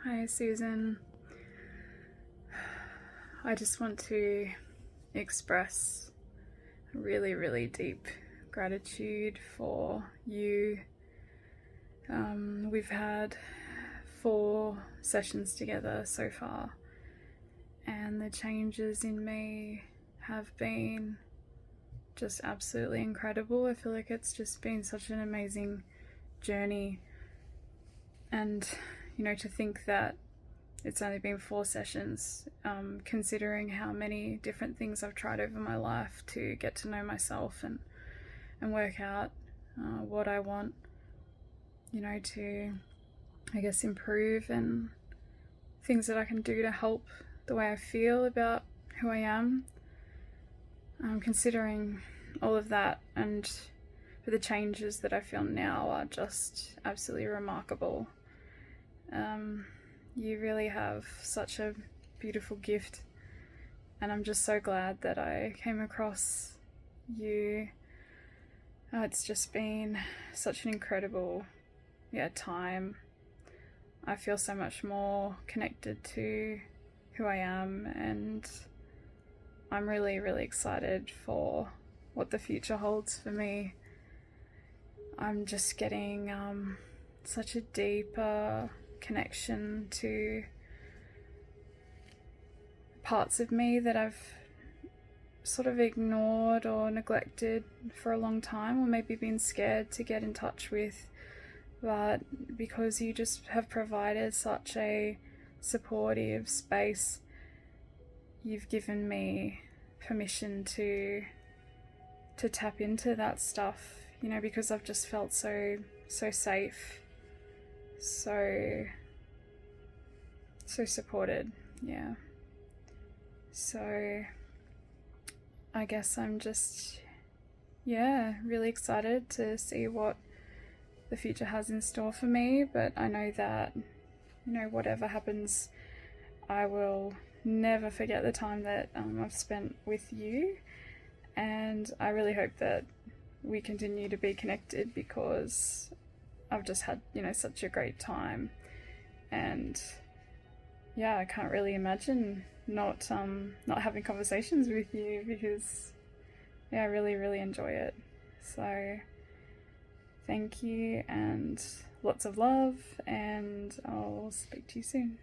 Hi Susan. I just want to express really, really deep gratitude for you. We've had 4 sessions together so far, and the changes in me have been just absolutely incredible. I feel like it's just been such an amazing journey, and to think that it's only been 4 sessions, considering how many different things I've tried over my life to get to know myself and work out what I want, to, I guess, improve, and things that I can do to help the way I feel about who I am. Considering all of that, and for the changes that I feel now are just absolutely remarkable. You really have such a beautiful gift, and I'm just so glad that I came across you. It's just been such an incredible time. I feel so much more connected to who I am, and I'm really, really excited for what the future holds for me. I'm just getting such a deeper connection to parts of me that I've sort of ignored or neglected for a long time, or maybe been scared to get in touch with. But because you just have provided such a supportive space, you've given me permission to tap into that stuff, because I've just felt so safe, so supported. So I guess I'm just really excited to see what the future has in store for me. But I know that whatever happens, I will never forget the time that I've spent with you, and I really hope that we continue to be connected, because I've just had such a great time, and I can't really imagine not having conversations with you, because I really, really enjoy it. So thank you, and lots of love, and I'll speak to you soon.